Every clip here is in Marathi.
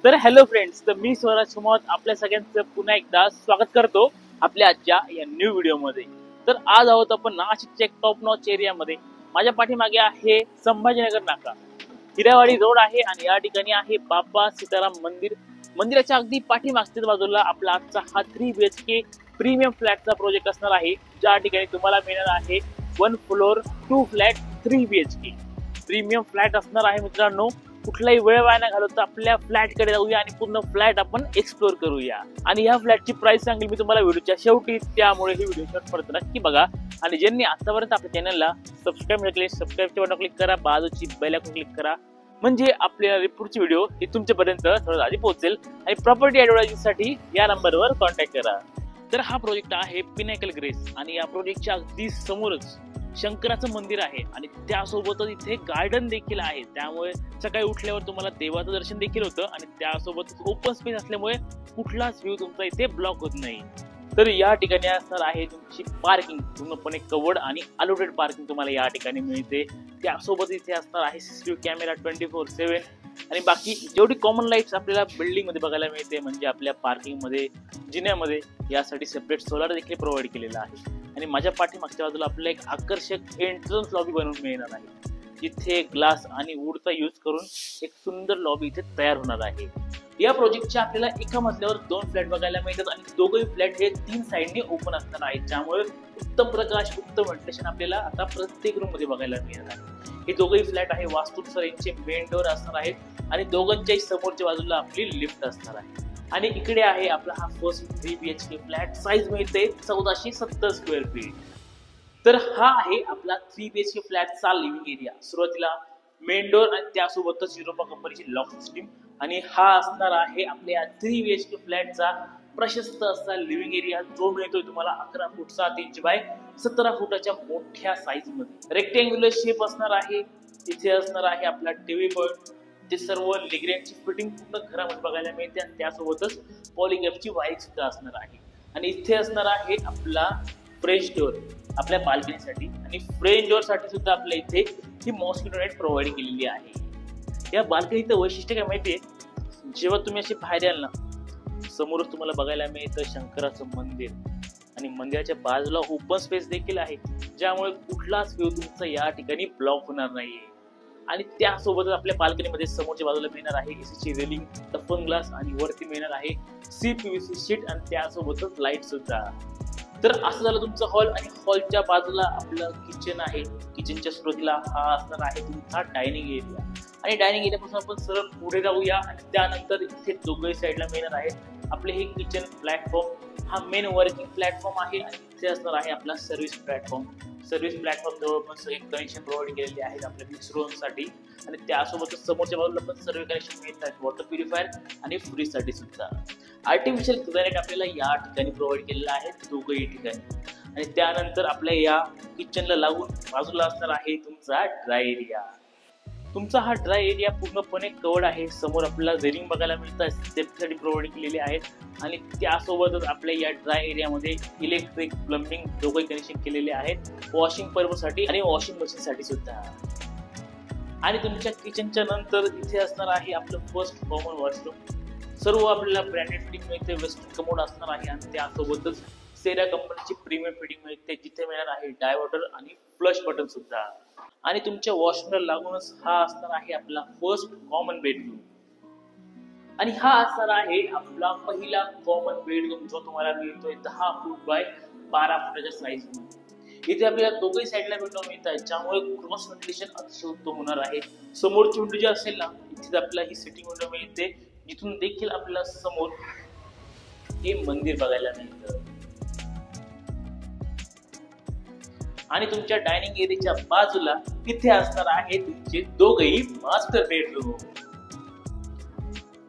तर हॅलो फ्रेंड्स, तर मी स्वराज सुमत आपल्या सगळ्यांचं पुन्हा एकदा स्वागत करतो आपल्या आजच्या या न्यू व्हिडिओमध्ये। तर आज आहोत आपण नाशिकच्या टॉप नॉच एरियामध्ये। माझ्या पाठीमागे आहे संभाजीनगर नाका, हिरावाडी रोड आहे आणि या ठिकाणी आहे बाबा सीताराम मंदिर। मंदिराच्या अगदी पाठीमागच्या बाजूला आपला आजचा हा 3 BHK प्रीमियम फ्लॅटचा प्रोजेक्ट असणार आहे, ज्या ठिकाणी तुम्हाला मिळणार आहे 1 floor 2 flat 3 BHK premium flat असणार आहे। मित्रांनो, कुठलाही वेळ वाया न घालवता आपल्या फ्लॅट कडे जाऊया आणि पूर्ण फ्लॅट आपण एक्सप्लोर करूया। आणि या फ्लॅटची प्राइस सांगेल मी तुम्हाला व्हिडिओच्या शेवटी, त्यामुळे ही व्हिडिओ शेवटपर्यंत नक्की बघा। आणि ज्यांनी आतापर्यंत आपल्या चॅनलला सबस्क्राईब केले, सबस्क्राईबचे बटन क्लिक करा, बाजूची बेल आयकॉन क्लिक करा, म्हणजे आपल्या पुढची व्हिडिओ ही तुमच्यापर्यंत सर्वात आधी पोहोचेल। आणि प्रॉपर्टी ॲडव्हर्टायझिंगसाठी या नंबरवर कॉन्टॅक्ट करा। तर हा प्रोजेक्ट आहे पिनॅकल ग्रेस आणि या प्रोजेक्टच्या अगदी समोरच शंकराचं मंदिर आहे आणि त्यासोबतच इथे गार्डन देखील आहे। त्यामुळे सकाळी उठल्यावर तुम्हाला देवाचं दर्शन देखील होतं आणि त्यासोबतच ओपन स्पेस असल्यामुळे कुठलाच व्ह्यू तुमचा इथे ब्लॉक होत नाही। तर या ठिकाणी असणार आहे तुमची पार्किंग, पूर्णपणे कवर्ड आणि अलोटेड पार्किंग तुम्हाला या ठिकाणी मिळते। त्यासोबत इथे असणार आहे CCTV कॅमेरा 24/7 आणि बाकी जेवढी कॉमन लाईट्स आपल्याला बिल्डिंग मध्ये बघायला मिळते, म्हणजे आपल्या पार्किंग मध्ये, जिन्यामध्ये, यासाठी सेपरेट सोलार देखील प्रोव्हाइड केलेला आहे। आणि माझ्या पाठीमागच्या बाजूला आपल्याला एक आकर्षक एंट्रन्स लॉबी बनवून मिळणार आहे, जिथे ग्लास आणि वूडचा यूज करून एक सुंदर लॉबी इथे तयार होणार आहे। या प्रोजेक्टच्या आपल्याला एका मजल्यावर 2 फ्लॅट बघायला मिळतात आणि दोघंही फ्लॅट हे 3 साइडने ओपन असणार आहेत, त्यामुळे उत्तम प्रकाश, उत्तम व्हेंटिलेशन आपल्याला आता प्रत्येक रूम मध्ये बघायला मिळणार आहे। हे दोघंही फ्लॅट आहे वास्तूनुसार यांचे मेन डोअर असणार आहेत आणि दोघांच्याही समोरच्या बाजूला आपली लिफ्ट असणार आहे। आणि इकडे आहे आपला हा फर्स्ट 3 BHK फ्लॅट, साईज मिळते 1470 स्क्वेअर फीट। तर हा आहे आपला 3 BHK फ्लॅटचा लिव्हिंग एरिया। सुरुवातीला मेन डोअर आणि त्यासोबतच युरोपा कंपनीची लॉक सिस्टीम, आणि हा असणार आहे आपल्या 3 BHK फ्लॅटचा प्रशस्त असा लिव्हिंग एरिया, जो मिळतोय तुम्हाला 11 फूट 7 इंच बाय 17 फुटाच्या मोठ्या साईज मध्ये। रेक्टँग्युलर शेप असणार आहे। इथे असणार आहे आपला टीव्ही पॉइंट, ते सर्व लिग्रेंटची फिटिंग पूर्ण घरामध्ये बघायला मिळते आणि त्यासोबतच पॉलीगॅपची वायर सुद्धा असणार आहे। आणि इथे असणार आहे आपला फ्रेंच डोअर आपल्या बाल्कनीसाठी, आणि फ्रेंच डोअर साठी सुद्धा आपल्या इथे ही मॉस्किटो नेट प्रोव्हाइड केलेली आहे। या बाल्कनीचं वैशिष्ट्य काय माहितीये, जेव्हा तुम्ही असे बाहेर याल ना, समोरच तुम्हाला बघायला मिळतं शंकराचं मंदिर आणि मंदिराच्या बाजूला ओपन स्पेस देखील आहे, ज्यामुळे कुठलाच व्ह्यू तुमचा या ठिकाणी ब्लॉक होणार नाहीये। आणि त्यासोबतच आपल्या बाल्कनीमध्ये समोरच्या बाजूला मिळणार आहे एसीची रेलिंग, टफन ग्लास, आणि वरती मिळणार आहे CPVC शीट आणि त्यासोबतच लाईट सुद्धा। तर असं झालं तुमचा हॉल, आणि हॉलच्या बाजूला आपलं किचन आहे। किचनच्या सुरुवातीला हा असणार आहे तुमचा डायनिंग एरिया, आणि डायनिंग एरियापासून आपण सरळ पुढे जाऊया आणि त्यानंतर इथे दोघही साईडला मिळणार आहे आपले हे किचन प्लॅटफॉर्म। हा मेन वर्किंग प्लॅटफॉर्म आहे आणि इथे असणार आहे आपला सर्व्हिस प्लॅटफॉर्म। सर्व्हिस प्लॅटफॉर्म जवळ पण सगळे कनेक्शन प्रोव्हाइड केलेले आहेत आपल्या मिक्स रूमसाठी, आणि त्यासोबतच समोरच्या बाजूला पण सर्व कनेक्शन मिळतात वॉटर प्युरिफायर आणि फ्रीज साठी सुद्धा। आर्टिफिशियल ग्रॅनाइट आपल्याला या ठिकाणी प्रोव्हाइड केलेला आहे दोघही ठिकाणी। आणि त्यानंतर आपल्या या किचनला लागून बाजूला असणार आहे तुमचा ड्राय एरिया। तुमचा हा ड्राय एरिया पूर्णपणे कवर्ड आहे। समोर आपल्याला रेलिंग बघायला मिळतात, स्टेपसाठी प्रोव्हाइड केलेले आहेत, आणि त्यासोबतच आपल्या या ड्राय एरियामध्ये इलेक्ट्रिक, प्लंबिंग दोघे कनेक्शन केलेले आहेत, वॉशिंग पर्पजसाठी आणि वॉशिंग मशीनसाठी सुद्धा। आणि तुमच्या किचनच्या नंतर इथे असणार आहे आपलं फर्स्ट कॉमन वॉशरूम। सर्व आपल्याला ब्रँडेड फिटिंग मिळते, वेस्टर्न कमोड असणार आहे, आणि त्यासोबतच सेरा कंपनीची प्रीमियम फिटिंग मिळते, जिथे मिळणार आहे डायव्हर्टर आणि फ्लश बटन सुद्धा। आणि तुमच्या वॉशरूमला लागूनच हा असणार आहे आपला फर्स्ट कॉमन बेडरूम, आणि हा असणार आहे आपला पहिला कॉमन बेडरूम, जो तुम्हाला मिळतोय 10 फूट बाय 12 फुटाच्या साईज मध्ये। इथे आपल्याला दोघही साईडला विंडो मिळतात, ज्यामुळे क्रॉस व्हेंटिलेशन अतिशय उत्तम होणार आहे। समोरची विंडो जी असेल ना, इथे आपल्याला ही सिटिंग विंडो मिळते, जिथून देखील आपल्याला समोर हे मंदिर बघायला मिळतं। आणि तुमच्या डायनिंग एरियाच्या बाजूला इथे असणार आहे तुमचे दोघही मास्टर बेडरूम।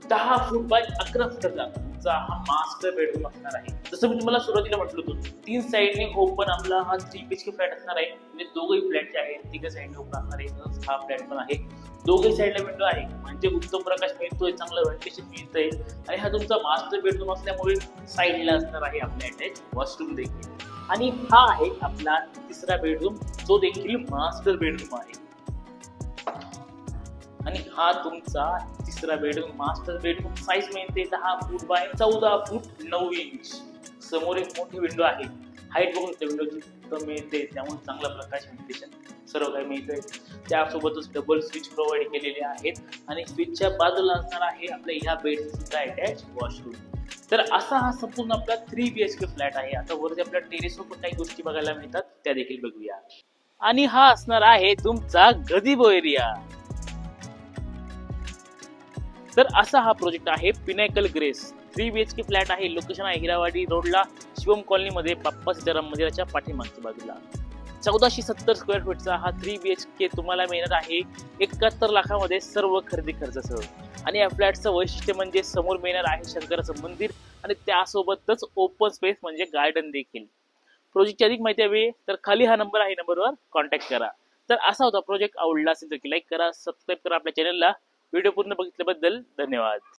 10 फूट बाय 11 फुटाचा तुमचा हा मास्टर बेडरूम असणार आहे। जसं मी तुम्हाला सुरुवातीला म्हटलं होतं, 3 साइडने ओपन आपला हा 3 BHK फ्लॅट असणार आहे, म्हणजे दोघही फ्लॅटचे आहेत, 3 साइडने ओपन असणार आहे। हा फ्लॅट पण आहे, दोघही साइडला विंडो आहे, म्हणजे उत्तम प्रकाश मिळतोय, चांगलं व्हेंटिलेशन मिळतंय। आणि हा तुमचा मास्टर बेडरूम असल्यामुळे साइडला असणार आहे आपल्या अटॅच वॉशरूम देखील। आणि हा आहे आपला तिसरा बेडरूम, जो देखील मास्टर बेडरूम आहे। आणि हा तुमचा तिसरा बेडरूम, मास्टर बेडरूम. साईज मिळते 10 फूट बाय 14 फूट 9 इंच. समोर एक मोठी विंडो आहे. हाईट बघून त्या विंडोची मिळते, त्यामुळे चांगला प्रकाश व्हेंटिलेशन सर्व काही मिळतंय. त्यासोबतच डबल स्विच प्रोव्हाइड केलेले आहेत आणि स्विचच्या बाजूला असणार आहे आपल्या ह्या बेडचा सुद्धा अटॅच वॉशरूम. तर असा हा संपूर्ण आपला 3 BHK फ्लॅट आहे. आता वरती आपल्या टेरेसवर पण काही गोष्टी बघायला मिळतात, त्या देखील बघूया. आणि हा असणार आहे तुमचा गझिबो एरिया. तर असा हा प्रोजेक्ट आहे पिनॅकल ग्रेस. 3 BHK फ्लॅट आहे. लोकेशन आहे हिरावाडी रोडला, शिवम कॉलनीमध्ये, बाप्पा सीताराम मंदिराच्या पाठीमागच्या बाजूला. 1470 स्क्वेअर फीटचा हा 3 BHK तुम्हाला मिळणार आहे 71 लाखामध्ये सर्व खरेदी खर्चासह. आणि या फ्लॅटचं वैशिष्ट्य म्हणजे समोर मिळणार आहे शंकराचं मंदिर आणि त्यासोबतच ओपन स्पेस म्हणजे गार्डन देखील. प्रोजेक्टची अधिक माहिती हवी तर खाली हा नंबर आहे, नंबरवर कॉन्टॅक्ट करा. तर असा होता प्रोजेक्ट. आवडला असेल तर लाईक करा, सबस्क्राईब करा आपल्या चॅनलला. व्हिडिओ पूर्ण बघितल्याबद्दल धन्यवाद.